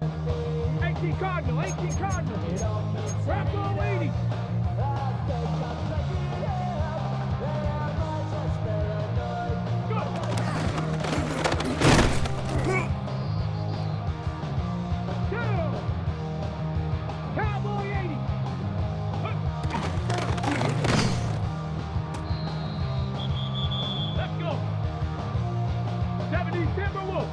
18 Cardinal, 18 Cardinal. Wrap on 80. Cowboy 80. Let's go. 70 Timberwolf.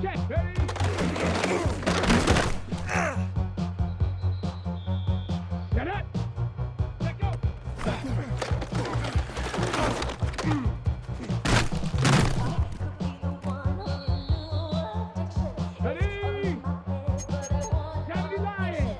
Check, ready? Get it? Let go. Ready? 70 Lions.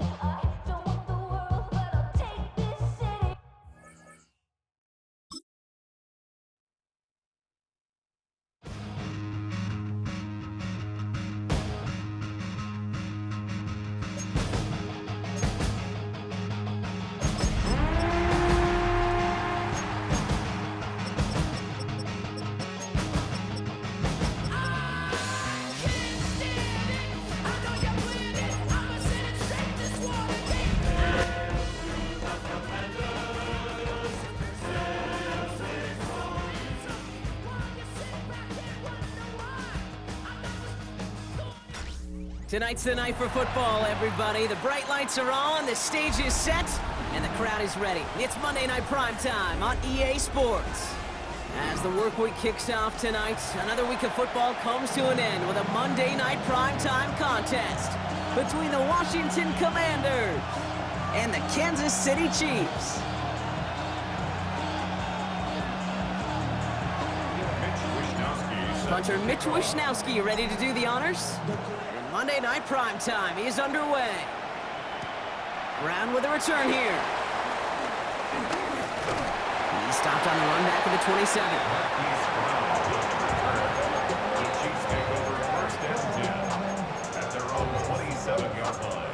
Tonight's the night for football, everybody. The bright lights are on, the stage is set, and the crowd is ready. It's Monday Night Primetime on EA Sports. As the work week kicks off tonight, another week of football comes to an end with a Monday Night Primetime contest between the Washington Commanders and the Kansas City Chiefs. Punter Mitch Wishnowsky ready to do the honors? And Monday Night Primetime is underway. Brown with a return here. He's stopped on the run back at the 27. The Chiefs take over first and 10 at their own 27-yard line.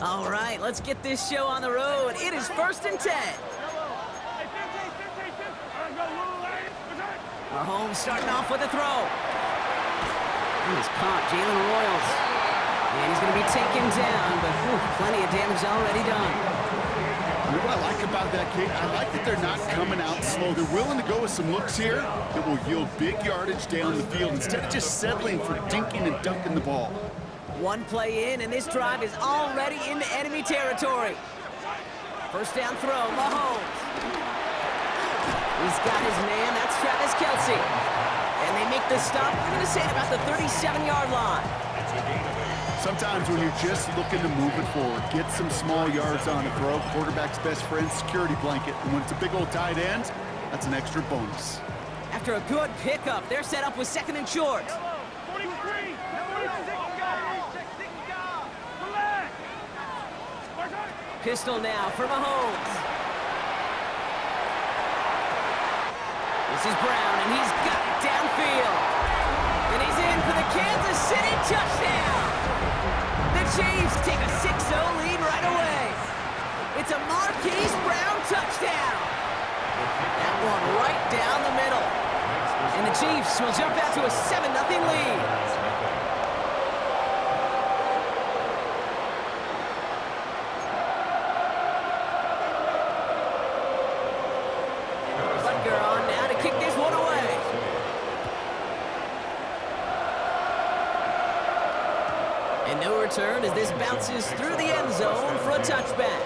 All right, let's get this show on the road. It is first and 10. Mahomes starting off with a throw. He is caught, Jalen Royals. And he's going to be taken down, but plenty of damage already done. You know what I like about that kick? I like that they're not coming out slow. They're willing to go with some looks here that will yield big yardage down the field instead of just settling for dinking and dunking the ball. One play in, and this drive is already into enemy territory. First down throw, Mahomes. He's got his man, that's Travis Kelce. And they make the stop, we're going to say at about the 37-yard line. Sometimes when you're just looking to move it forward, get some small yards on the throw, quarterback's best friend, security blanket. And when it's a big old tight end, that's an extra bonus. After a good pickup, they're set up with second and short. Pistol now for Mahomes. This is Brown, and he's got it downfield. And he's in for the Kansas City touchdown. The Chiefs take a 6-0 lead right away. It's a Marquise Brown touchdown. That one right down the middle. And the Chiefs will jump out to a 7-0 lead. Return as this bounces through the end zone for a touchback.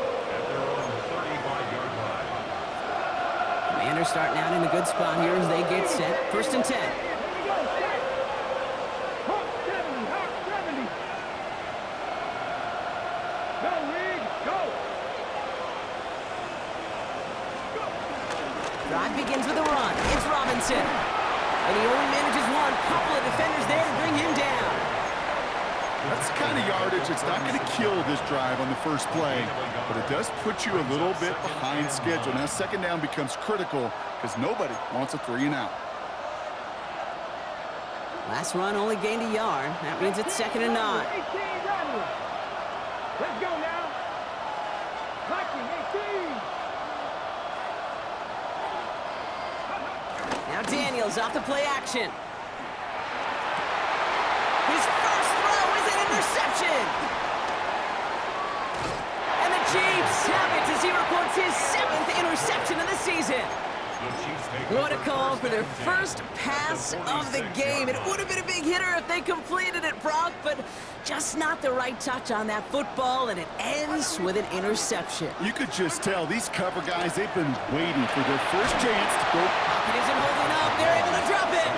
Commanders starting out in a good spot here as they get set. First and 10. Drive begins with a run. It's Robinson. And he only manages one. one. Couple of defenders there to bring him down. That's the kind of yardage that's not going to kill this drive on the first play, but it does put you a little bit behind schedule. Now, second down becomes critical because nobody wants a 3-and-out. Last run only gained a yard. That means it's 2nd and 9. Let's go now. Viking 18. Now Daniels off the play action. His first throw is an interception. And the Chiefs have it as he records his 7th interception of the season. What a call for their first pass of the game. It would have been a big hitter if they completed it, Brock, but just not the right touch on that football, and it ends with an interception. You could just tell these cover guys, they've been waiting for their first chance to go. Pocket isn't holding up. They're able to drop it.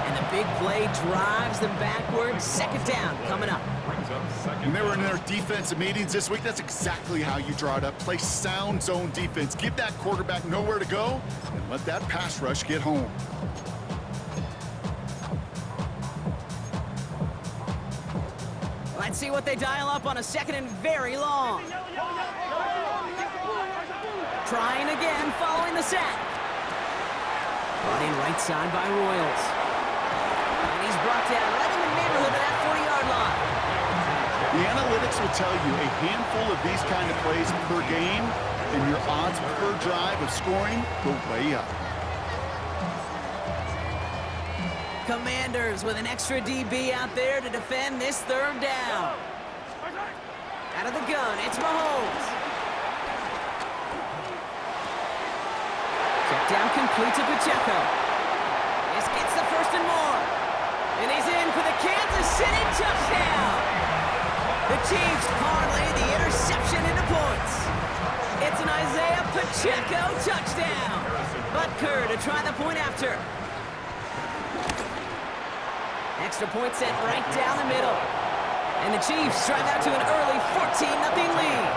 And the big play drives them backwards. 2nd down coming up. When they were in their defensive meetings this week, that's exactly how you draw it up. Play sound zone defense. Give that quarterback nowhere to go, and let that pass rush get home. Let's see what they dial up on a 2nd and very long. Trying again following the sack. Running right side by Royals. And he's brought down right in the neighborhood of that 40-yard line. The analytics will tell you a handful of these kind of plays per game, and your odds per drive of scoring go way up. Commanders with an extra DB out there to defend this 3rd down. Out of the gun, it's Mahomes. Check down complete to Pacheco. This gets the 1st and more. And he's in for the Kansas City touchdown. The Chiefs parlay the interception into points. It's an Isaiah Pacheco touchdown. Butker to try the point after. Extra point set right down the middle. And the Chiefs drive out to an early 14-0 lead.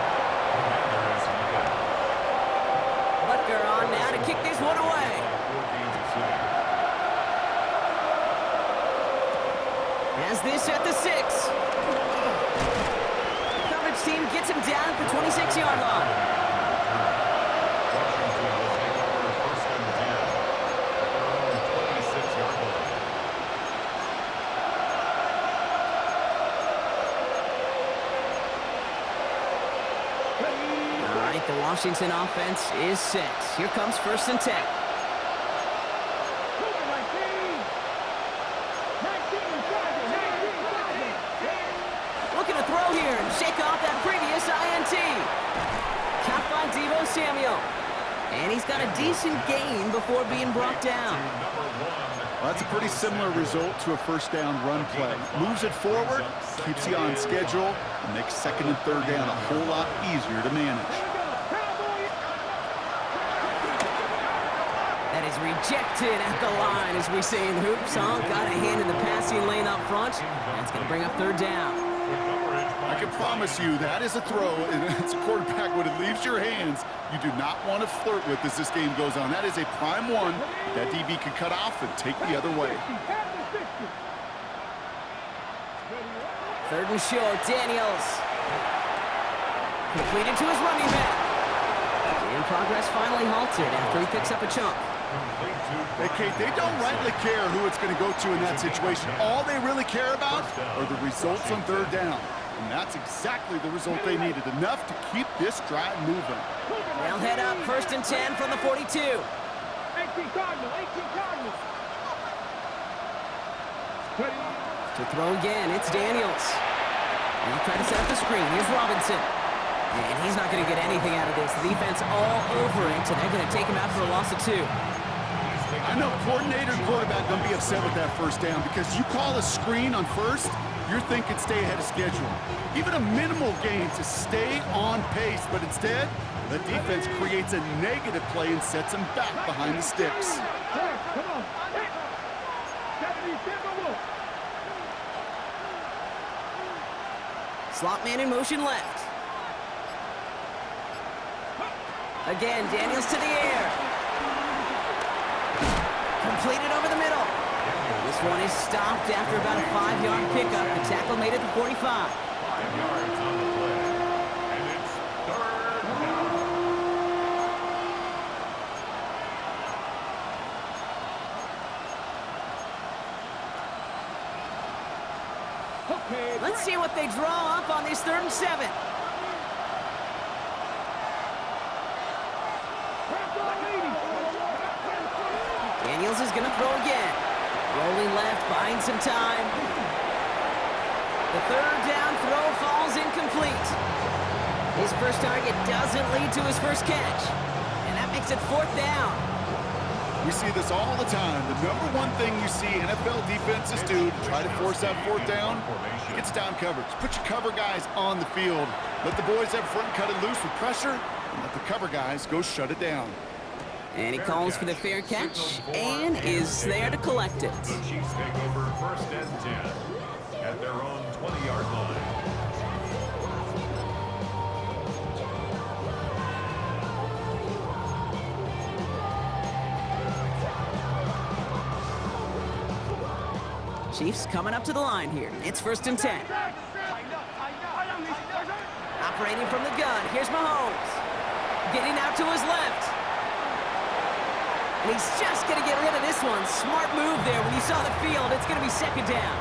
Butker on now to kick this one away. Has this at the 6. Coverage team gets him down at the 26-yard line. All right, the Washington offense is set. Here comes 1st and 10. Looking to throw here and shake off that previous INT. Caught by Deebo Samuel. And he's got a decent gain before being brought down. Well, that's a pretty similar result to a 1st down run play. Moves it forward, keeps you on schedule, and makes 2nd and 3rd down a whole lot easier to manage. That is rejected at the line, as we say in hoops. Got a hand in the passing lane up front. That's going to bring up 3rd down. I can promise you that is a throw, and it's a quarterback when it leaves your hands. You do not want to flirt with as this game goes on. That is a prime one that DB can cut off and take the other way. 3rd and short, Daniels. Completed to his running back. And progress finally halted after he picks up a chunk. Hey, Kate, they don't rightly care who it's going to go to in that situation. All they really care about are the results on 3rd down. And that's exactly the result they needed, enough to keep this drive moving. They'll head up 1st and 10 from the 42. 18 Cardinals, 18 Cardinals. To throw again, it's Daniels. And he'll try to set up the screen. Here's Robinson. And he's not going to get anything out of this. The defense all over it, and they're going to take him out for a loss of 2. I know coordinator and quarterback going to be upset with that 1st down because you call a screen on 1st, you're thinking stay ahead of schedule. Even a minimal gain to stay on pace, but instead, the defense creates a negative play and sets him back behind the sticks. Come on. Slot man in motion left. Again, Daniels to the air. Completed over the middle. This one is stopped after about a 5-yard pickup. The tackle made it to 45. 5 yards on the play. And it's third down. Okay, Let's see what they draw up on this 3rd and 7. Daniels is going to throw again. Rolling left, buying some time. The 3rd down throw falls incomplete. His first target doesn't lead to his first catch. And that makes it 4th down. We see this all the time. The number one thing you see NFL defenses do to try to force that 4th down, it's down coverage. Put your cover guys on the field. Let the boys up front cut it loose with pressure, and let the cover guys go shut it down. And he calls for the fair catch and is there to collect it. The Chiefs take over 1st and 10 at their own 20-yard line. Chiefs coming up to the line here. It's 1st and 10. Operating from the gun. Here's Mahomes. Getting out to his left. And he's just going to get rid of this one. Smart move there. When you saw the field, it's going to be 2nd down.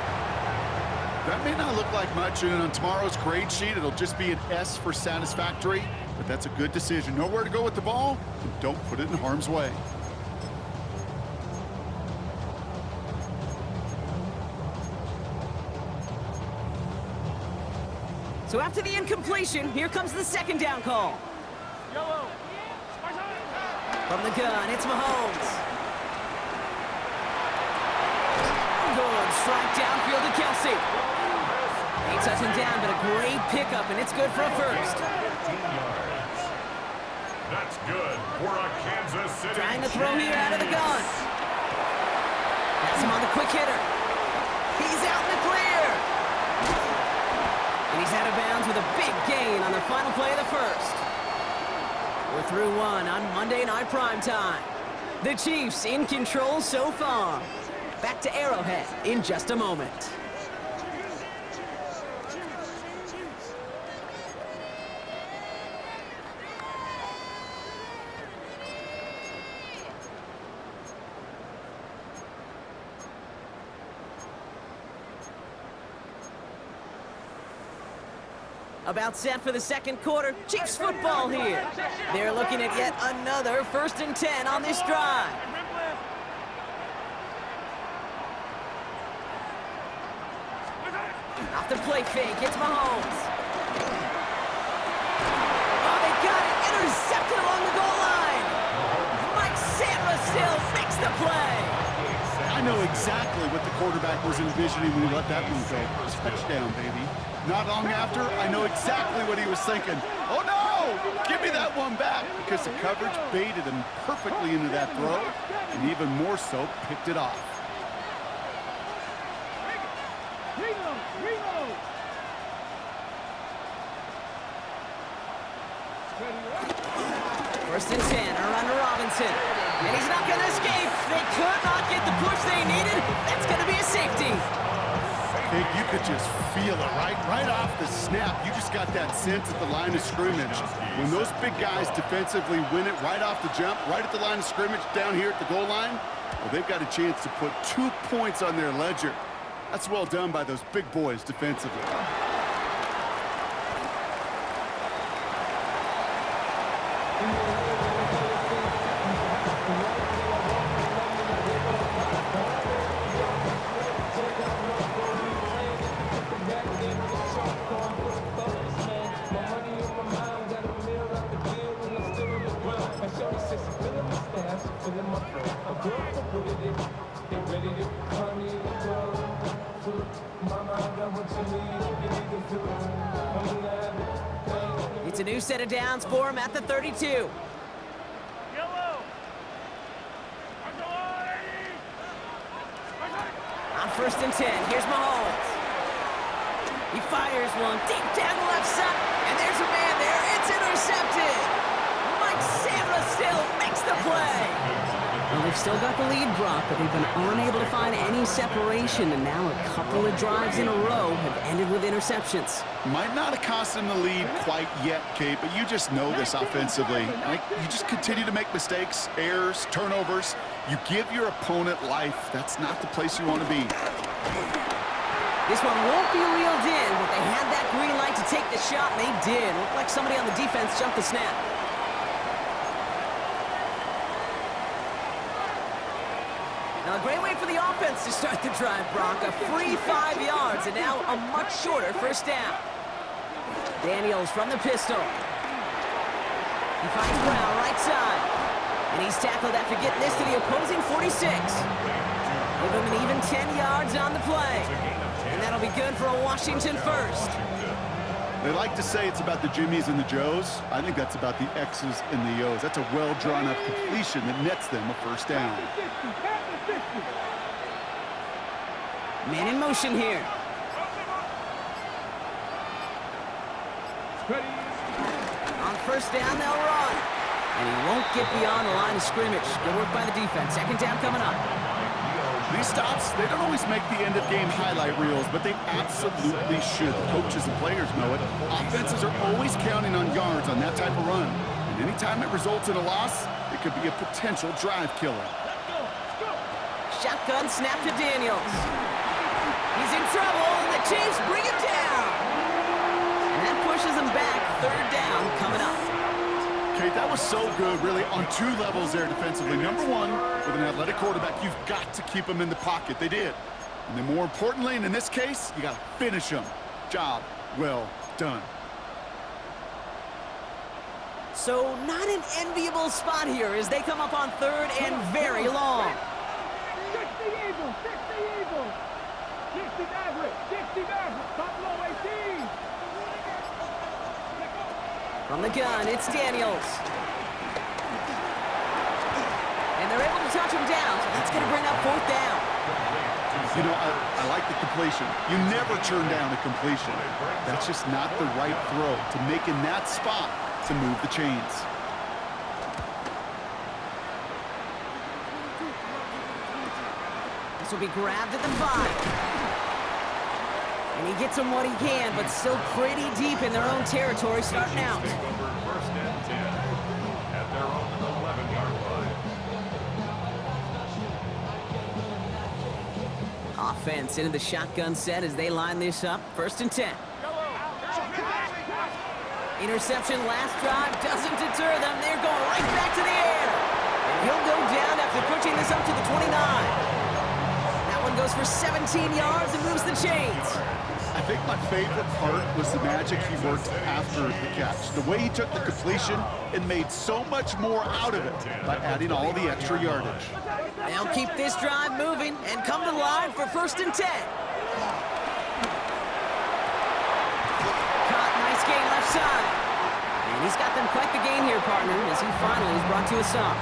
That may not look like much, and on tomorrow's grade sheet, it'll just be an S for satisfactory, but that's a good decision. Know where to go with the ball, and don't put it in harm's way. So after the incompletion, here comes the 2nd down call. From the gun, it's Mahomes. Good strike downfield to Kelsey. He touches him down, but a great pickup, and it's good for a 1st. 15 yards. That's good for a Kansas City. Trying to throw here out of the gun. Has him on the quick hitter. He's out in the clear. And he's out of bounds with a big gain on the final play of the 1st. We're through one on Monday Night Primetime. The Chiefs in control so far. Back to Arrowhead in just a moment. About set for the 2nd quarter. Chiefs football here. They're looking at yet another 1st and 10 on this drive. Off the play fake, it's Mahomes. Oh, they got it. Intercepted along the goal line. Mike Sandra still makes the play. I know exactly what the quarterback was envisioning when he let that one go. Touchdown, baby. Not long after, I know exactly what he was thinking. Oh, no! Give me that one back! Because the coverage baited him perfectly into that throw, and even more so, picked it off. First and 10, around to Robinson. And he's not going to escape. They could not get the push they needed. That's going to be a safety. I think you could just feel it, right off the snap. You just got that sense at the line of scrimmage. When those big guys defensively win it right off the jump, right at the line of scrimmage, down here at the goal line, well, they've got a chance to put 2 points on their ledger. That's well done by those big boys defensively. It's a new set of downs for him at the 32. On 1st and 10, here's Mahomes. He fires one deep down the left side, and there's a man there. It's intercepted. Mike Sandra still makes the play. Well, they've still got the lead, Brock, but they've been unable to find any separation, and now a couple of drives in a row have ended with interceptions. Might not have cost them the lead quite yet, Kate, but you just know this offensively. Like, you just continue to make mistakes, errors, turnovers. You give your opponent life. That's not the place you want to be. This one won't be reeled in, but they had that green light to take the shot, and they did. Looked like somebody on the defense jumped the snap. Now, a great way for the offense to start the drive, Brock. A free 5 yards, and now a much shorter first down. Daniels from the pistol. He finds Brown right side. And he's tackled after getting this to the opposing 46. Give him an even 10 yards on the play. And that'll be good for a Washington first. They like to say it's about the Jimmies and the Joes. I think that's about the X's and the O's. That's a well-drawn-up completion that nets them a first down. Man in motion here. On first down, they'll run. And he won't get beyond the line of scrimmage. Good work by the defense. Second down coming up. These stops, they don't always make the end-of-game highlight reels, but they absolutely should. Coaches and players know it. Offenses are always counting on yards on that type of run. And anytime it results in a loss, it could be a potential drive killer. Shotgun snap to Daniels. He's in trouble, and the Chiefs bring him down. And that pushes him back. Third down coming up. Kate, that was so good, really, on two levels there defensively. Number one, with an athletic quarterback, you've got to keep him in the pocket. They did. And then more importantly, and in this case, you got to finish him. Job well done. So not an enviable spot here as they come up on third and very long. 60 Eagles, 60 Eagles. 60 Maverick, 60 Maverick, top low 18. From the gun, it's Daniels. And they're able to touch him down, so that's going to bring up fourth down. You know, I like the completion. You never turn down a completion. That's just not the right throw to make in that spot to move the chains. This will be grabbed at the 5. And he gets them what he can, but still pretty deep in their own territory starting out. First and 10 at their own 11-yard line. Offense into the shotgun set as they line this up. First and 10. Interception last drive doesn't deter them. They're going right back to the air. And he'll go down after pushing this up to the 29. That one goes for 17 yards and moves the chains. I think my favorite part was the magic he worked after the catch. The way he took the completion and made so much more out of it by adding all the extra yardage. They'll keep this drive moving and come to the line for first and 10. Caught, nice gain left side. And he's got them quite the gain here, partner, as he finally is brought to a stop.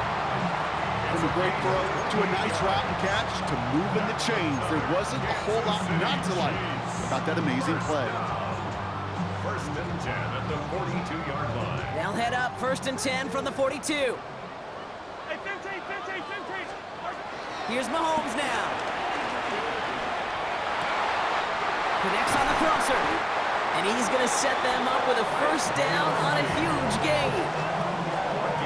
From a great throw to a nice route and catch to moving the chains. There wasn't a whole lot not to like about that amazing play. First and 10 at the 42-yard line. They'll head up first and 10 from the 42. Hey, Vintage. Here's Mahomes now. Connects on the crosser. And he's going to set them up with a first down on a huge gain.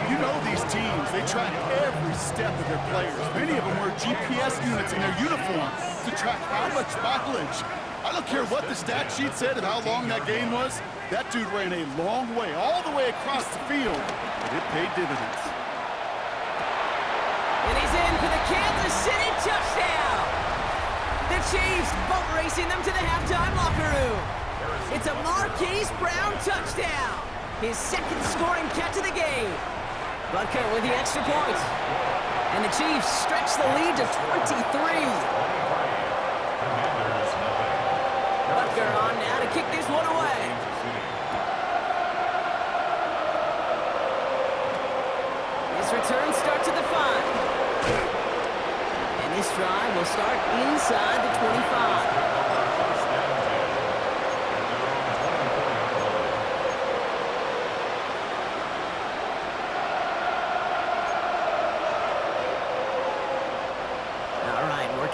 You know these teams, they track every step of their players. Many of them wear GPS units in their uniform to track how much mileage. I don't care what the stat sheet said of how long that game was. That dude ran a long way, all the way across the field, but it paid dividends. And he's in for the Kansas City touchdown. The Chiefs boat racing them to the halftime locker room. It's a Marquise Brown touchdown. His second scoring catch of the game. Butker with the extra point. And the Chiefs stretch the lead to 23. Butker on now to kick this one away. This return starts at the 5. And this drive will start inside the 25.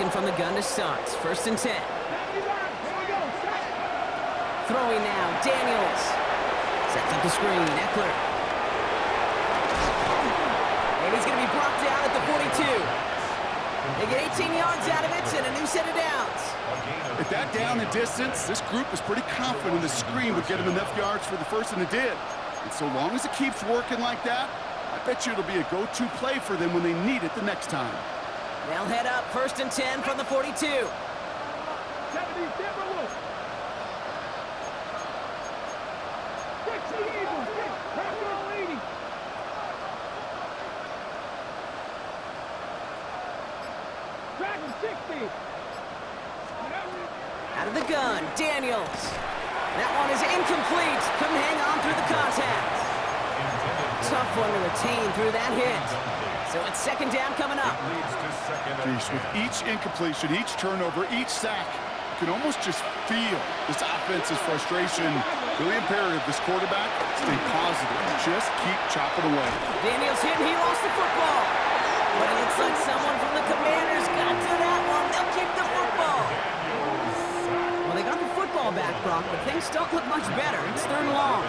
Working from the gun to start. First and 10. Here we go. Throwing now, Daniels. Sets up the screen, Eckler. And he's going to be brought down at the 42. They get 18 yards out of it and a new set of downs. At that down and distance, this group was pretty confident the screen would get him enough yards for the first, and it did. And so long as it keeps working like that, I bet you it'll be a go-to play for them when they need it the next time. They'll head up first and 10 from the 42. 70 Timberwolves. 60 Eagles. National leading. Dragon 60. Out of the gun, Daniels. That one is incomplete. Couldn't hang on through the contact. Tough one to retain through that hit. So it's second down coming up. With each incompletion, each turnover, each sack, you can almost just feel this offense's frustration. Really imperative this quarterback stay positive. Just keep chopping away. Daniels hit and he lost the football. But it looks like someone from the Commanders got to that one. They'll keep the football. Well, they got the football back, Brock, but things don't look much better. It's third and long.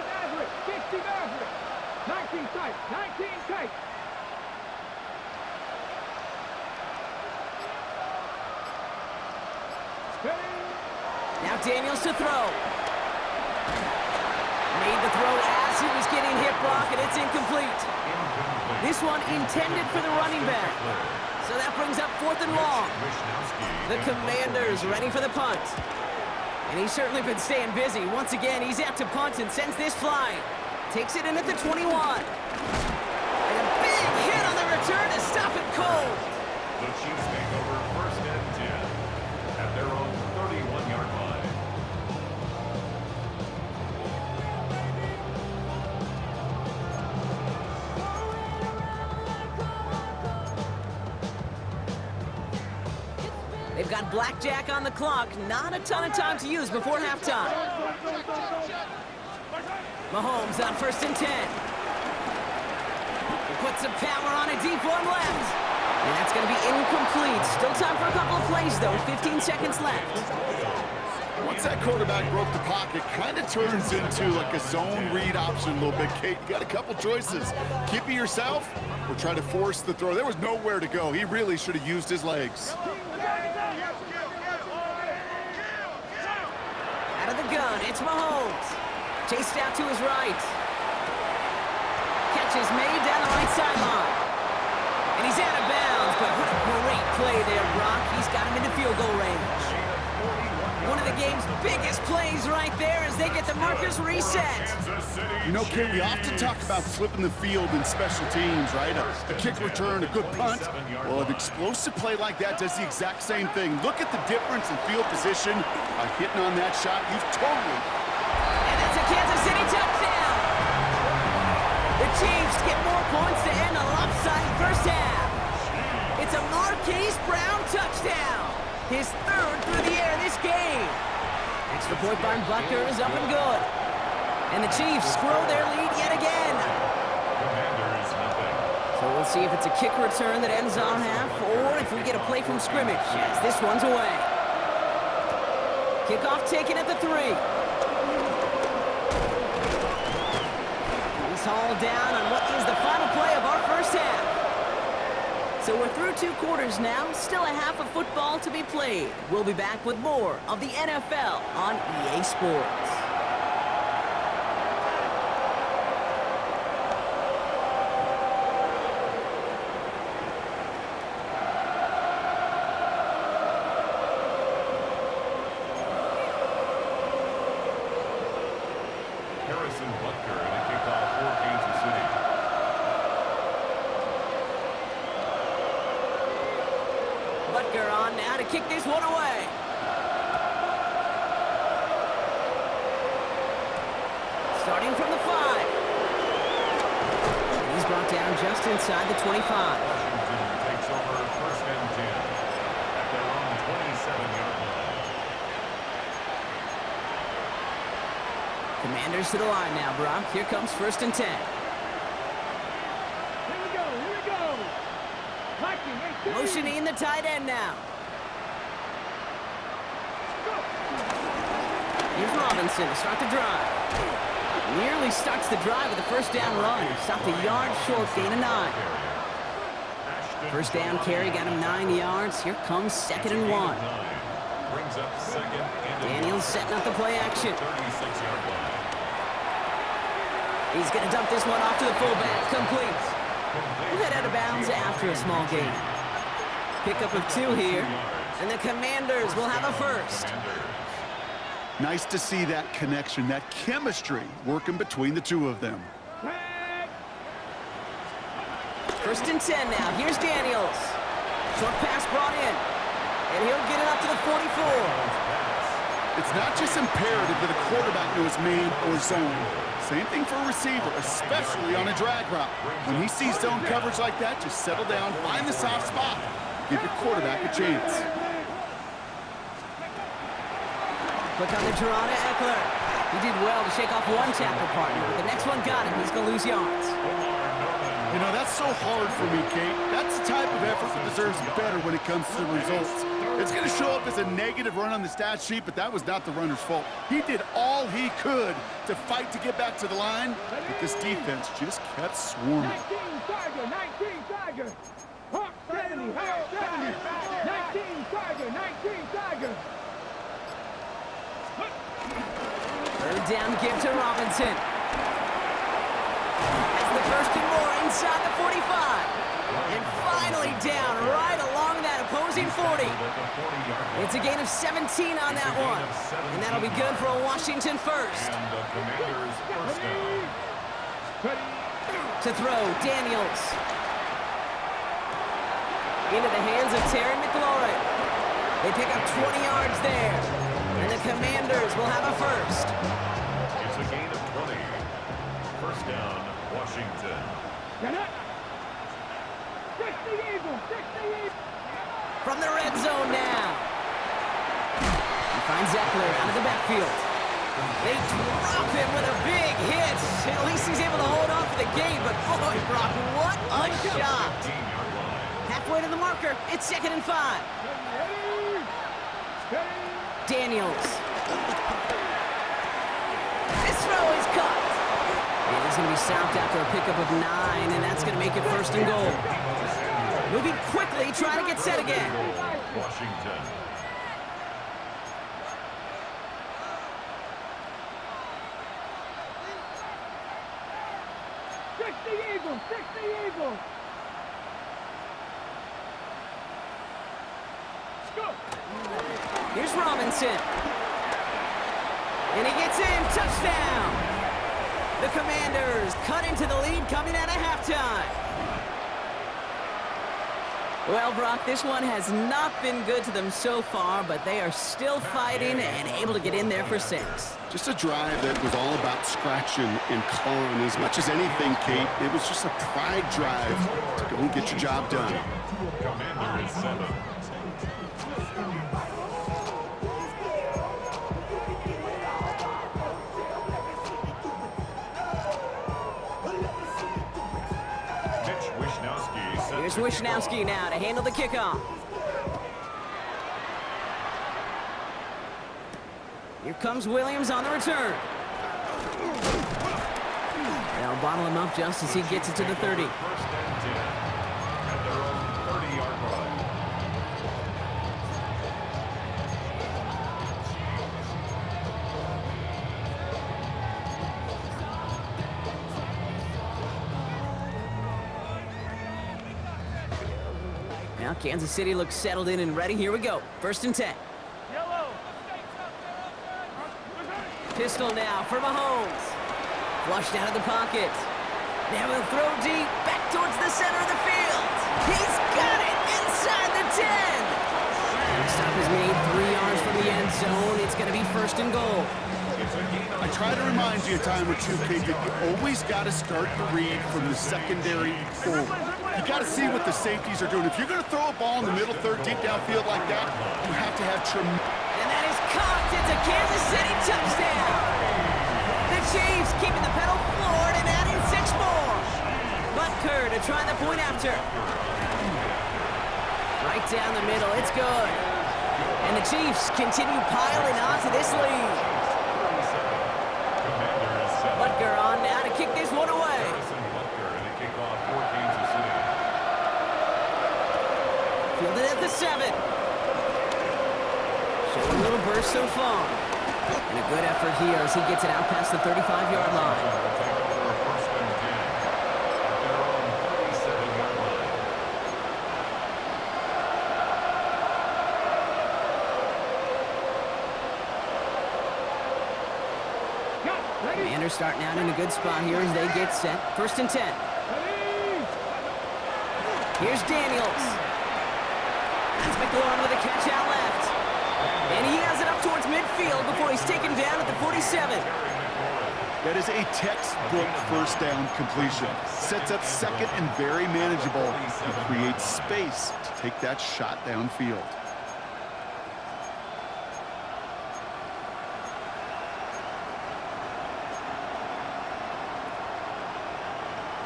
Maverick. 19 tight. 19 tight. Now Daniels to throw. Made the throw as he was getting hit, Brock, and it's incomplete. This one intended for the running back. So that brings up fourth and long. The Commanders ready for the punt. And he's certainly been staying busy. Once again, he's out to punt and sends this flying. Takes it in at the 21. And a big hit on the return to stop it cold. The Chiefs take over first and 10 at their own 31-yard line. They've got blackjack on the clock. Not a ton of time to use before halftime. Mahomes on first and 10. He puts some power on a deep one left. And that's going to be incomplete. Still time for a couple of plays, though. 15 seconds left. Once that quarterback broke the pocket, kind of turns into like a zone read option a little bit. Kate, you got a couple choices. Keep it yourself or try to force the throw. There was nowhere to go. He really should have used his legs. Out of the gun, it's Mahomes. Chased out to his right. Catch is made down the right sideline. And he's out of bounds, but what a great play there, Brock. He's got him into field goal range. One of the game's biggest plays right there as they get the markers reset. You know, Kate, we often talk about flipping the field in special teams, right? A kick return, a good punt. Well, an explosive play like that does the exact same thing. Look at the difference in field position. By hitting on that shot, you've totally... And that's a Kansas City touchdown. The Chiefs get more points to end a lopsided first half. It's a Marquise Brown touchdown. His third through the air this game. Extra point by Butker is up and good. And the Chiefs grow their lead yet again. Commanders nothing. So we'll see if it's a kick return that ends on half or if we get a play from scrimmage as this one's away. Kickoff taken at the 3. He's hauled down on what is the final play of our first half. So we're through 2 quarters now, still a half of football to be played. We'll be back with more of the NFL on EA Sports. Harrison Butker and a kickoff for Kansas City. Butker on now to kick this one away. Starting from the 5. He's brought down just inside the 25. Washington takes over first and 10 at their own 27-yard line. Commanders to the line now, Brock. Here comes 1st and 10. Here we go, here we go. Hiking, 18. Motioning the tight end now. Here's Robinson to start the drive. Nearly starts the drive with a 1st down run. He stopped a yard short, gain of 9. 1st down carry got him 9 yards. Here comes 2nd and 1. Brings up 2nd and Daniels setting up the play action. 36-yard line. He's going to dump this one off to the fullback. Complete. We'll head out of bounds after a small gain. Pickup of 2 here. And the Commanders will have a 1st. Nice to see that connection, that chemistry working between the two of them. 1st and 10 now. Here's Daniels. Short pass brought in. And he'll get it up to the 44. It's not just imperative that a quarterback knows man or zone. Same thing for a receiver, especially on a drag route. When he sees zone coverage like that, just settle down, find the soft spot. Give your quarterback a chance. Look on the draw to Eckler. He did well to shake off one tackle partner, but the next one got him. He's going to lose yards. You know, that's so hard for me, Kate. That's the type of effort that deserves better when it comes to the results. It's going to show up as a negative run on the stat sheet, but that was not the runner's fault. He did all he could to fight to get back to the line, but this defense just kept swarming. 19 Tiger, 19 Tiger. Hawk 70, Hawk 70. 19 Tiger, 19 Tiger. 3rd down give to Robinson. That's the 1st and more inside the 45. And finally down right along that opposing 40. It's a gain of 17 on that one. And that'll be good for a Washington 1st. And the Commanders' 1st down. To throw, Daniels. Into the hands of Terry McLaurin. They pick up 20 yards there. And the Commanders will have a 1st. It's a gain of 20. 1st down, Washington. Get up. 60 Eagles, 60 Eagles. From the red zone now. He finds Eckler out of the backfield. They drop him with a big hit. At least he's able to hold on for the game, but boy, Brock, what a shot. 15-yard line. Halfway to the marker, it's 2nd and 5. Daniels. This throw is caught. And he's going to be stopped after a pickup of 9, and that's going to make it 1st and goal. Moving quickly, trying to get set again. Washington. Eagles, 60 Eagles. Here's Robinson. And he gets in. Touchdown. The Commanders cut into the lead coming out of halftime. Well, Brock, this one has not been good to them so far, but they are still fighting and able to get in there for 6. Just a drive that was all about scratching and clawing. As much as anything, Kate, it was just a pride drive to go and get your job done. Commander is 7. Here's Wishnowski now to handle the kickoff. Here comes Williams on the return. They'll bottle him up just as he gets it to the 30. 1st and 10 at their own 30-yard line. Now Kansas City looks settled in and ready. Here we go. 1st and 10. Pistol now for Mahomes. Flushed out of the pocket. Now he'll throw deep back towards the center of the field. He's got it inside the 10. And the stop is made 3 yards from the end zone. It's going to be 1st and goal. I try to remind you a time or two, Kate, that you always got to start the read from the secondary forward. You got to see what the safeties are doing. If you're going to throw a ball in the middle third, deep downfield like that, you have to have tremendous. And that is caught. It's a Kansas City touchdown. The Chiefs keeping the pedal floored and adding 6 more. Butker to try the point after. Right down the middle, it's good. And the Chiefs continue piling on to this lead. Butker on now to kick this one away. Fielded at the 7. Showing a little burst so far. And a good effort here as he gets it out past the 35-yard line. Commanders starting out in a good spot here as they get set. 1st and 10. Here's Daniels. That's McLaurin with a catch out left. And he has it up towards midfield before he's taken down at the 47. That is a textbook first down completion. Sets up second and very manageable. It creates space to take that shot downfield.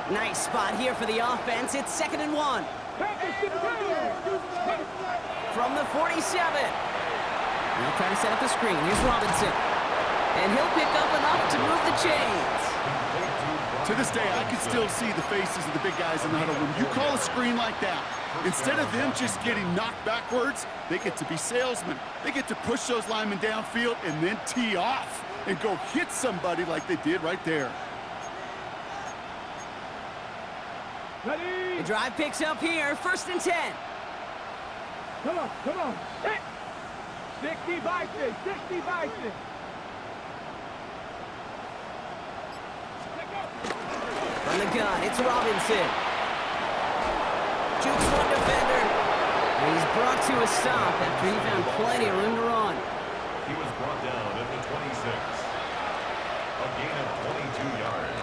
Nice spot here for the offense. It's 2nd and 1. From the 47. Now trying to set up the screen. Here's Robinson. And he'll pick up enough to move the chains. To this day, I can still see the faces of the big guys in the huddle. When you call a screen like that, instead of them just getting knocked backwards, they get to be salesmen. They get to push those linemen downfield and then tee off and go hit somebody like they did right there. The drive picks up here. 1st and 10. Come on. 60 by 6. 60 by 6. From the gun, it's Robinson. Jukes one defender. And he's brought to a stop after he found plenty of room to run. He was brought down at the 26. A gain of 22 yards.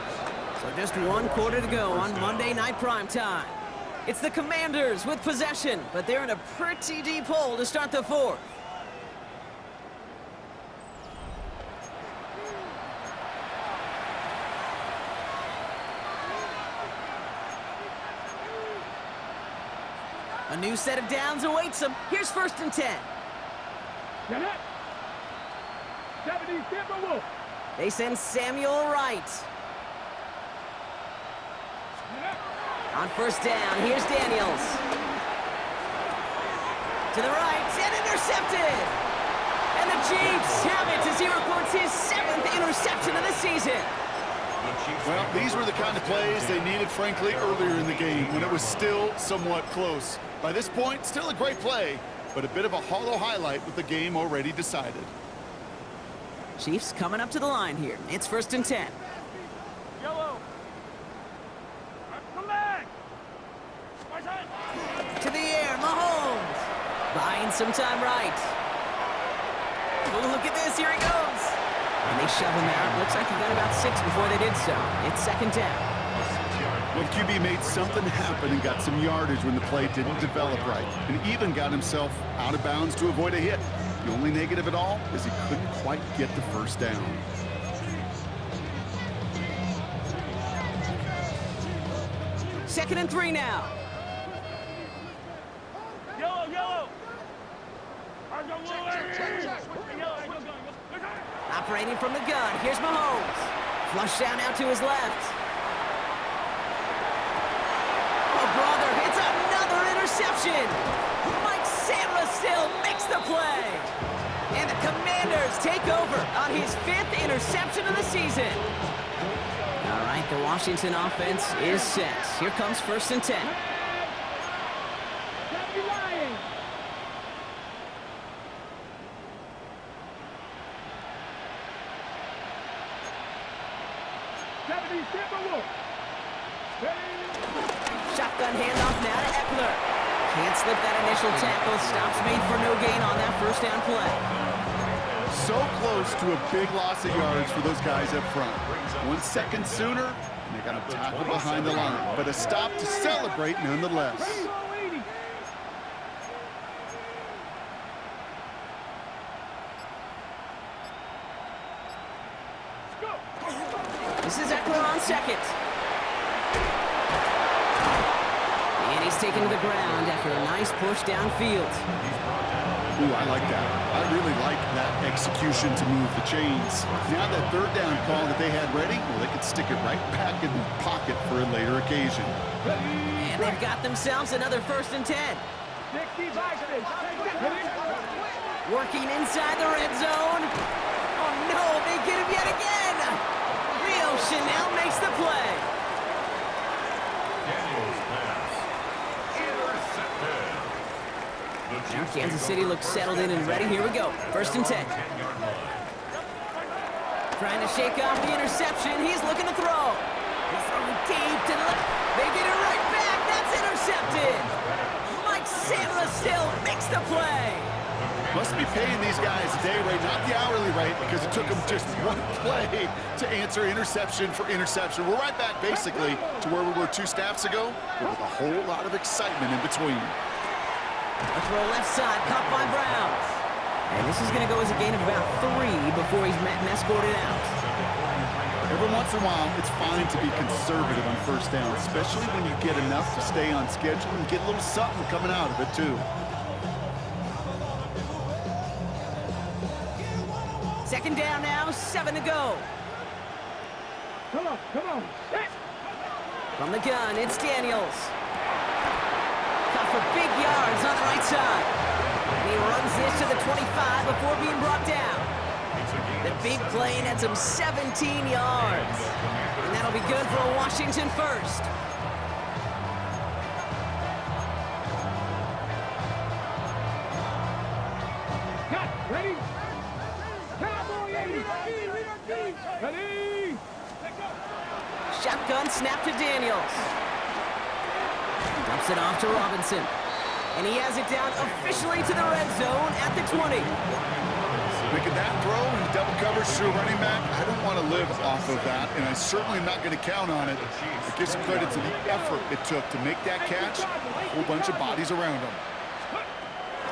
So just 1 quarter to go on Monday Night Primetime. It's the Commanders with possession, but they're in a pretty deep hole to start the 4th. A new set of downs awaits them. Here's 1st and 10. 70 Timberwolves. They send Samuel Wright. On 1st down, here's Daniels. To the right, and intercepted! And the Chiefs have it as he reports his 7th interception of the season. Well, these were the kind of plays they needed, frankly, earlier in the game when it was still somewhat close. By this point, still a great play, but a bit of a hollow highlight with the game already decided. Chiefs coming up to the line here. It's 1st and 10. Yellow. To the air, Mahomes. Buying some time right. Oh, look at this, here he goes. And they shove him out. Looks like he got about 6 before they did so. It's 2nd down. Well, QB made something happen and got some yardage when the play didn't develop right, and even got himself out of bounds to avoid a hit. The only negative at all is he couldn't quite get the 1st down. Second and 3 now. Yellow. Operating from the gun. Here's Mahomes. Flush down out to his left. Oh, brother, it's another interception. Mike Sandra still makes the play. And the Commanders take over on his 5th interception of the season. All right, the Washington offense is set. Here comes 1st and 10. Shotgun handoff now to Eckler. Can't slip that initial tackle. Stops made for no gain on that 1st down play. So close to a big loss of yards for those guys up front. 1 second sooner, and they got a tackle behind the line. But a stop to celebrate nonetheless. Let's go. This is Eckler on second. And he's taken to the ground after a nice push downfield. Ooh, I like that. I really like that execution to move the chains. Now that third down call that they had ready, well, they could stick it right back in the pocket for a later occasion. And they've got themselves another 1st and 10. Working inside the red zone. Oh no, they get him yet again. Rio Chanel makes the play. Daniels pass. Intercepted. Now Kansas City looks settled in and ready. Here we go. 1st and 10. Trying to shake off the interception. He's looking to throw. He's throwing deep to the left. They get it right back. That's intercepted. Mike Sandler still makes the play. Must be paying these guys a day rate, not the hourly rate, because it took them just one play to answer interception for interception. We're right back, basically, to where we were 2 snaps ago, but with a whole lot of excitement in between. A throw left side, caught by Brown. And this is going to go as a gain of about 3 before he's met and escorted out. Every once in a while, it's fine to be conservative on 1st down, especially when you get enough to stay on schedule and get a little something coming out of it, too. 2nd down now, 7 to go. Come on, come on. Set. From the gun, it's Daniels. Caught for big yards on the right side. And he runs this to the 25 before being brought down. The big play nets him 17 yards. And that'll be good for a Washington 1st. Cut. Ready? Cowboy 80. Ready? Shotgun snap to Daniels. Dumps it off to Robinson. And he has it down officially to the red zone at the 20. Making that throw in double coverage to a running back, I don't want to live off of that, and I'm certainly not going to count on it. But give some credit to the effort it took to make that catch. A whole bunch of bodies around him.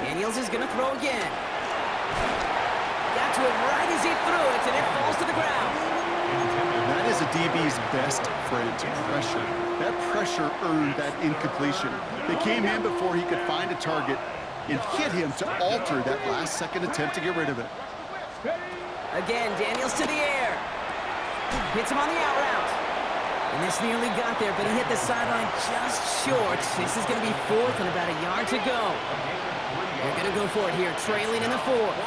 Daniels is going to throw again. Got to it right as he threw it, and it falls to the ground. That is a DB's best friend, pressure. That pressure earned that incompletion. They came in before he could find a target and hit him to alter that last-second attempt to get rid of it. Again, Daniels to the air. Hits him on the out route. And this nearly got there, but he hit the sideline just short. This is going to be 4th and about a yard to go. They're going to go for it here, trailing in the 4th.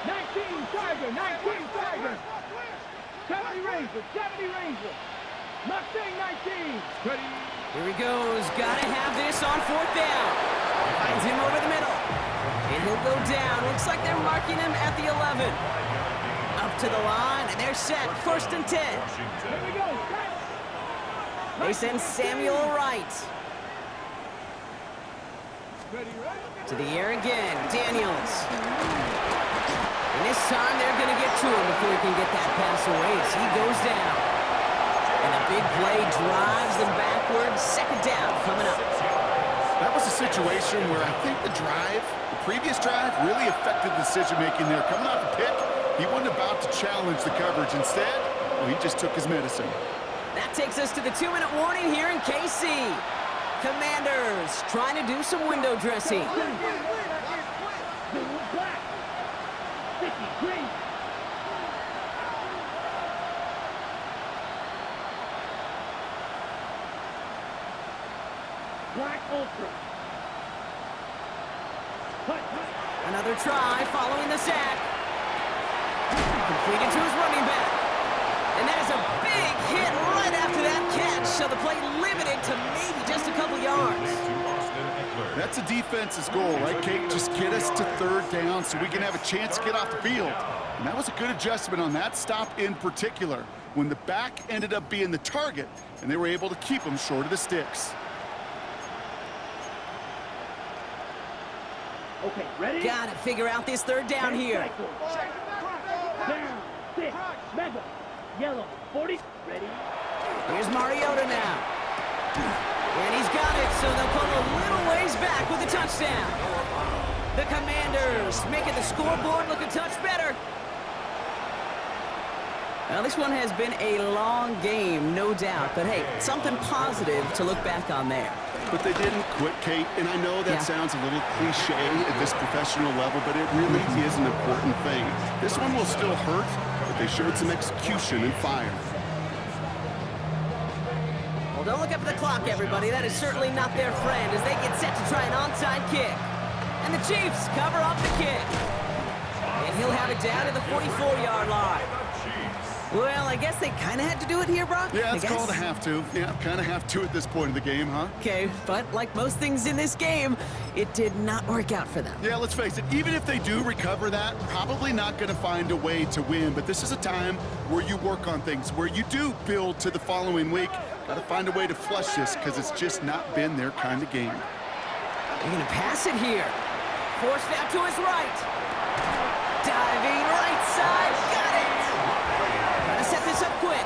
19 Tiger. 70 Ranger. Mustang 19. Ready? Here he goes. Got to have this on 4th down. Finds him over the middle. And he'll go down. Looks like they're marking him at the 11. Up to the line, and they're set. 1st and 10. Here we go. They send Samuel Wright. Ready? To the air again. Daniels. And this time they're going to get to him before he can get that pass away as he goes down. And a big play drives them backwards. 2nd down coming up. That was a situation where I think the previous drive, really affected the decision-making there. Coming off a pick, he wasn't about to challenge the coverage. Instead, well, he just took his medicine. That takes us to the 2-minute warning here in KC. Commanders trying to do some window dressing. Black. 50 green. Black Ultra. Another try following the sack. Completed to his running back. And that is a big hit right after that catch. So the play limited to maybe just a couple yards. That's a defense's goal, right, Kate? Just get us to 3rd down so we can have a chance to get off the field. And that was a good adjustment on that stop in particular, when the back ended up being the target, and they were able to keep him short of the sticks. Okay, ready? Gotta figure out this 3rd down here. Down, 6, mega, yellow, 40, ready? Here's Mariota now. And he's got it, so they'll pull a little ways back with a touchdown. The Commanders making the scoreboard look a touch better. Well, this one has been a long game, no doubt. But, hey, something positive to look back on there. But they didn't quit, Kate, and I know that sounds a little cliche at this professional level, but it really is an important thing. This one will still hurt, but they showed some execution and fire. Well, don't look up at the clock, everybody. That is certainly not their friend as they get set to try an onside kick. And the Chiefs cover up the kick. And he'll have it down to the 44-yard line. Well, I guess they kind of had to do it here, Brock. Yeah, it's called a have to. Yeah, kind of have to at this point in the game, huh? Okay, but like most things in this game, it did not work out for them. Yeah, let's face it, even if they do recover that, probably not going to find a way to win. But this is a time where you work on things, where you do build to the following week. Got to find a way to flush this because it's just not been their kind of game. They're going to pass it here. Forced out to his right. Diving right side. Got it. Gotta set this up quick.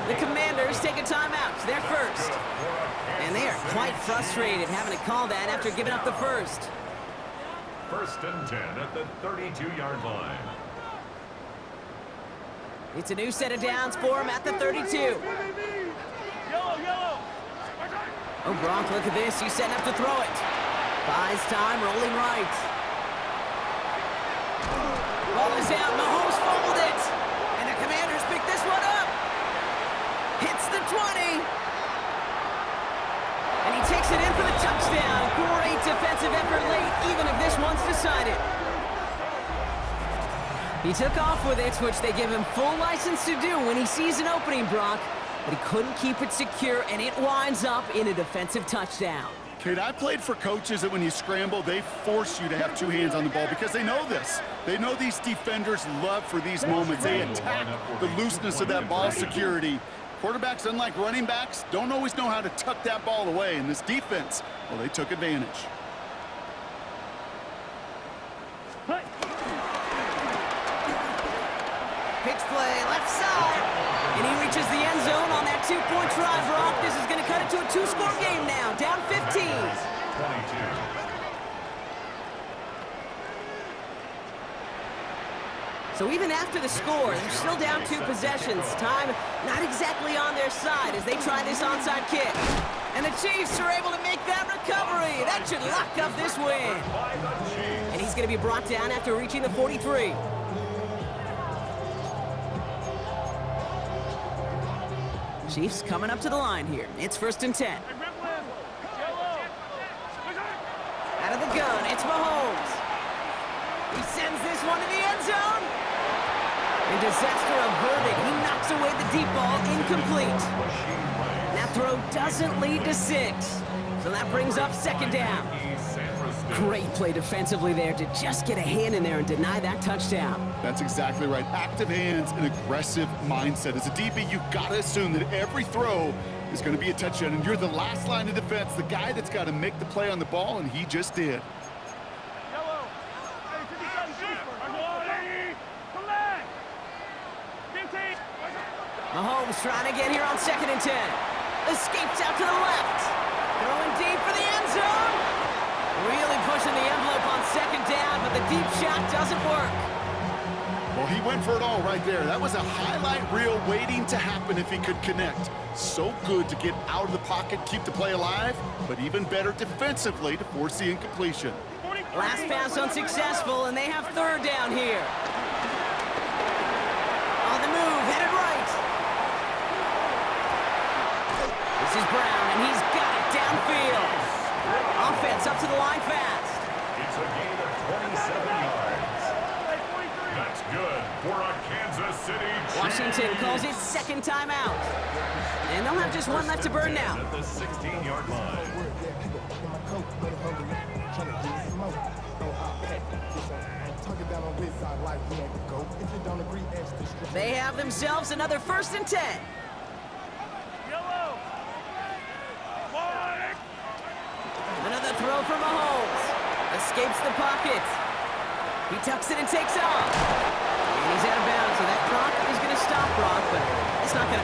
The Commanders take a timeout. They're first. And they are quite frustrated having to call that after giving up the first. 1st and 10 at the 32-yard line. It's a new set of downs for him at the 32. Oh, Gronk, look at this. He's setting up to throw it. Buys time, rolling right. Ball is out. Mahomes fumbled it. And the Commanders pick this one up. Hits the 20. And he takes it in for the touchdown. Great defensive effort late, even if this one's decided. He took off with it, which they give him full license to do when he sees an opening, Brock. But he couldn't keep it secure, and it winds up in a defensive touchdown. Kate, I played for coaches that when you scramble, they force you to have two hands on the ball because they know this. They know these defenders love for these moments. They attack the looseness of that ball security. Quarterbacks, unlike running backs, don't always know how to tuck that ball away. And this defense, well, they took advantage. Pitch play, left side. And he reaches the end zone on that two-point try, Brock. This is going to cut it to a two-score game now, down 15. 22. So even after the score, they're still down 2 possessions. Time not exactly on their side as they try this onside kick. And the Chiefs are able to make that recovery. That should lock up this win. And he's going to be brought down after reaching the 43. Chiefs coming up to the line here. It's 1st and 10. Out of the gun, it's Mahomes. He sends this one to the end zone. And disaster averted. He knocks away the deep ball, incomplete. That throw doesn't lead to 6. So that brings up 2nd down. Great play defensively there to just get a hand in there and deny that touchdown. That's exactly right. Active hands and aggressive mindset. As a DB, you've got to assume that every throw is going to be a touchdown, and you're the last line of defense, the guy that's got to make the play on the ball, and he just did. Mahomes trying to get here on 2nd and 10. Escapes out to the left. Throwing deep for the end zone. Really pushing the envelope on 2nd down, but the deep shot doesn't work. Well, he went for it all right there. That was a highlight reel waiting to happen if he could connect. So good to get out of the pocket, keep the play alive, but even better defensively to force the incompletion. Last pass unsuccessful, and they have 3rd down here. On the move, headed right. This is Brown, and he's got it downfield. Offense up to the line fast. It's a gain of 27 yards. That's good for a Kansas City Chiefs. Washington calls it 2nd timeout. And they'll have just one left to burn now. At the 16-yard line. They have themselves another 1st and 10. Another throw from Mahomes. Escapes the pocket. He tucks it and takes off. And he's out of bounds, so that clock is going to stop Brock, but it's not going to.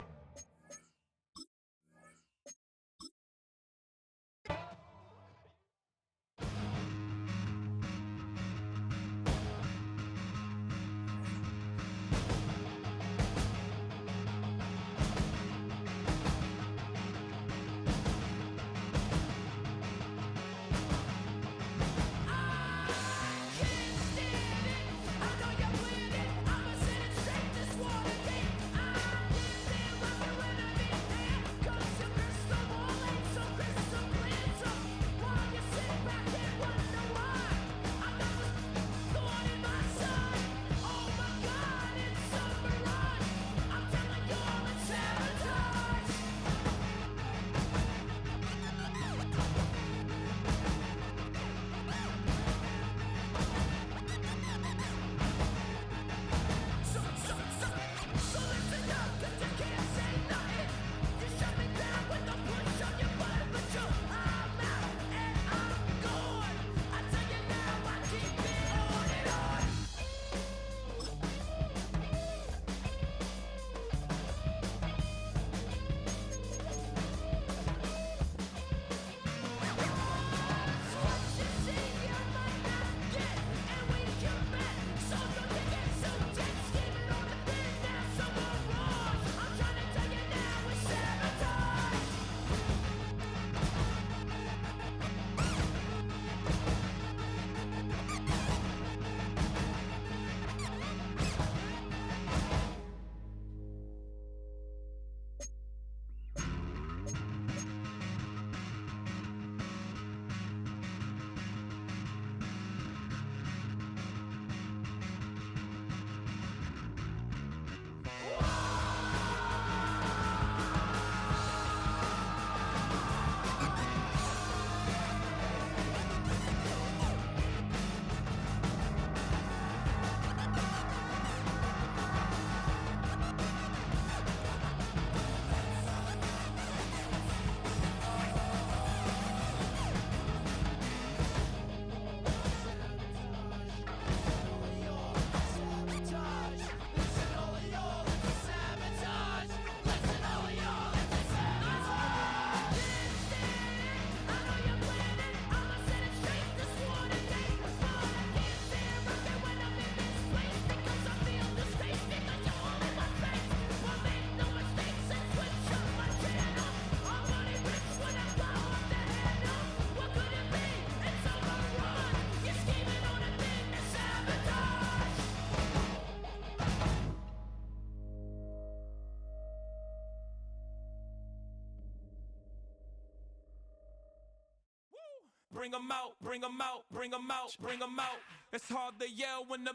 bring 'em out, bring 'em out, bring 'em out, bring 'em out. It's hard to yell when the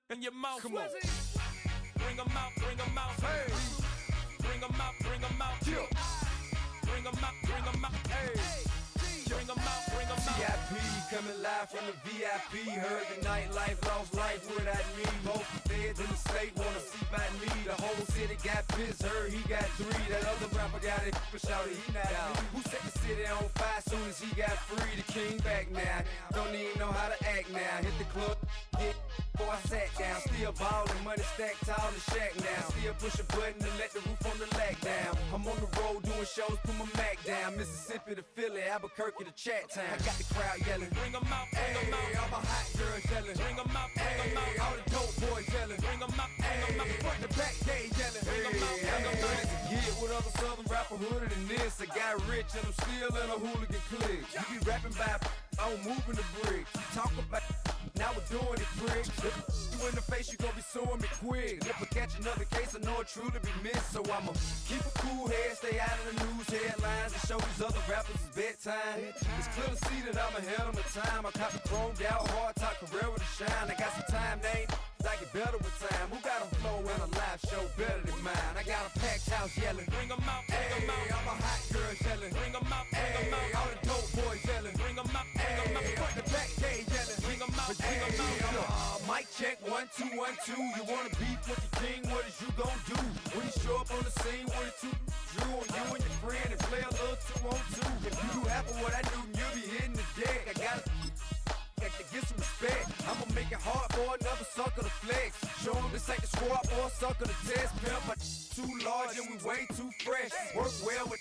in your mouth. Come on. Bring 'em out, bring 'em out. Hey. Bring 'em out, bring 'em out. Yeah. Bring 'em out, bring 'em out. Hey. Bring 'em out, bring 'em out. VIP coming live from the VIP. Heard the nightlife, lost life without me. Both feds in the state wanna see by me. The whole city got pissed, heard he got 3. That other rapper got it, but shouted he not me. Who set the city on fire soon as he got free? The king back now, don't even know how to act now. Hit the club, get before I sat down. Still ballin', money stacked tall in the shack now. Still push a button to let the roof on the lack down. I'm on the road doing shows, put my Mac down. Mississippi to Philly, Albuquerque to Chat Town. I got the crowd yelling, Bring 'em out, bring 'em out. all my hot girls yelling, Bring 'em out, bring 'em out. all the dope boys yelling, Bring 'em out, bring 'em out. front to back, they yelling. Bring 'em out, bring 'em out. Hey, to get with other southern rapper hooded than this. I got rich and I'm still in a hooligan clique. You be rapping by, I'm moving the bricks. You talk about, now we're doing it, prick. You in the face, you gon' be suing me quick. If I catch another case, I know it truly be missed. So I'ma keep a cool head, stay out of the news headlines, and show these other rappers it's bedtime. It's clear to see that I'm ahead of my time. I caught the chromed out, hard top career with a shine. I got some time, name. I get better with time. Who got a flow and a live show better than mine? I got a packed house yelling. Bring 'em out, bring 'em out. All my hot girls yelling. Bring 'em out, bring 'em out. All the dope boys yelling. Bring 'em out, bring 'em out. Front to back, they yelling. Bring 'em out, bring 'em out. Mic check, 1, 2, 1, 2. You wanna beef with the king? What is you gon' do? When you show up on the scene with a 2 drew on you and your friend and play a little 2-on-2. If you do half of what I do, you'll be hitting the deck. I gotta get some respect. I'ma make it hard for another sucker to flex. Show him this ain't the squad or a sucker to test. Pimp, but too large and we way too fresh. Work well with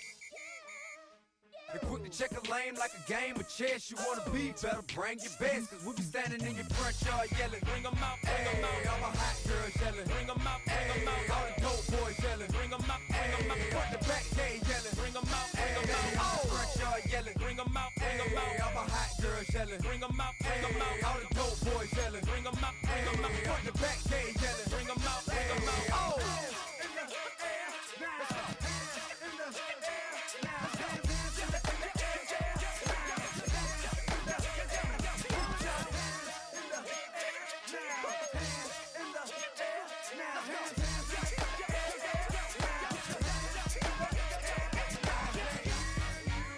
and quick to check a lane like a game of chess. You wanna be better, bring your best. Cause we be standing in your front yard yelling. Bring 'em out, bring 'em out. All my hot girls yelling. Bring 'em out, bring 'em out. All the dope boys yelling. Bring 'em out, bring 'em out. Front to back, they yelling. Bring 'em out, bring 'em out. Front yard yelling. Bring 'em out, bring 'em out. All my hot girls yelling. Bring 'em out, bring 'em out. All the dope boys yelling. Bring 'em out, bring 'em out. Front to back, they yelling. Bring 'em out, bring 'em out.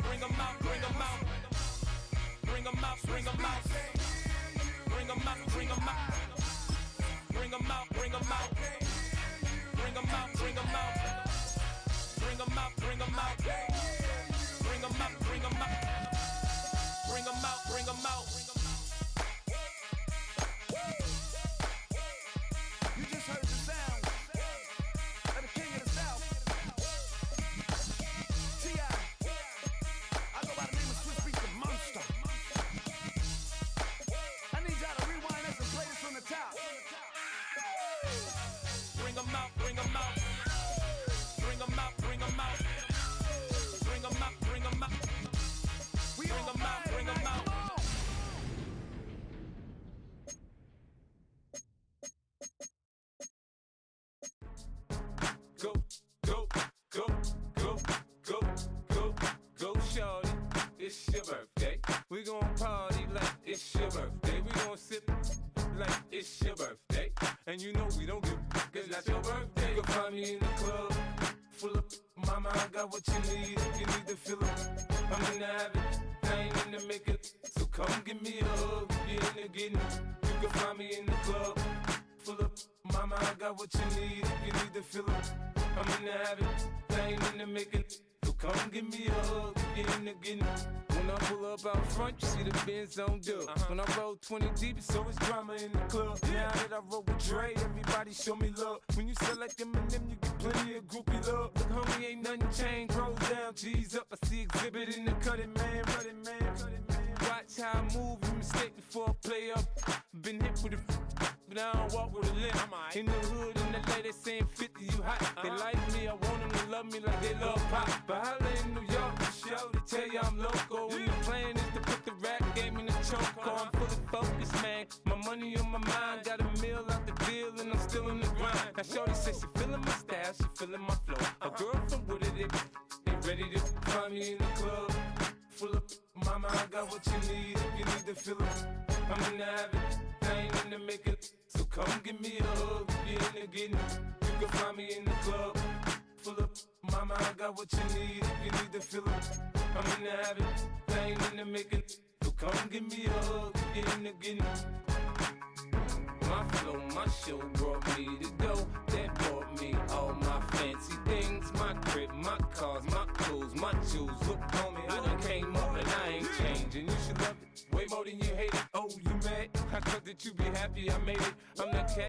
Bring 'em out, bring 'em out. Bring 'em out, bring 'em out. Bring 'em out, bring 'em out. Bring 'em out, bring 'em out. Bring 'em out, bring 'em out. Bring 'em out, bring 'em out. Bring 'em out, bring 'em out. Bring 'em out, bring 'em out. You just heard the sound of the king of the south. T.I. I go by the name of Swiss Beats the Monster. I need y'all to rewind this and play this from the top. Bring 'em out, bring 'em out. Bring 'em out, bring 'em out. Bring 'em out, bring 'em out. We Bring 'em out, bring 'em out. Go, go, go, go, go, go, go, shorty. It's your birthday. We gon' party like it's your birthday. We gon' sip like it's your birthday. And you know we don't give cause that's your birthday. You can find me in the club, full of mama, I got what you need. If you need to fill up, I'm in the habit, I ain't in the making. So come give me a hug, if you're in the getting. You can find me in the club, full of mama, I got what you need. If you need to fill up, I'm in the habit, I ain't in the making. So come give me a hug, if you're in the getting. When I pull up out front, you see the Benz on dub. When I roll 20 deep, it's always drama in the club. Now that I roll with Dre, everybody show me love. When you sell like Eminem, you get plenty of groupie love. Look, homie, ain't nothing changed. Rolls down, G's up. I see exhibit in the cutting, man. Running, man. Watch how I move, you mistake before I play up. Been hit with a but I don't walk with a limp. In the hood, in the lady saying 50, you hot. They like me, I want them to love me like they love pop. But holla in New York, the show, they tell you I'm local. And the plan is to put the rap game in the choke. I'm fully focused, man. My money on my mind, got a meal out the deal, and I'm still in the grind. Now shorty says she feeling my style, she feeling my flow. A girl from Wooded, they ready to find me in the club. Full of mama, I got what what you need if you need to feel it. I'm in the habit, I ain't in the making. So come give me a hug if you're in the getting. You can find me in the club, full of mama, I got what you need if you need to feel it. I'm in the habit, I ain't in the making. So come give me a hug if you're in the getting. My flow, my show brought me to go. That brought me all my fancy things. My crib, my cars, my clothes, my shoes. Look, homie, I done came up and I ain't changing. You should love it way more than you hate it. Oh, you mad? I thought that you be happy I made it. I'm the cat.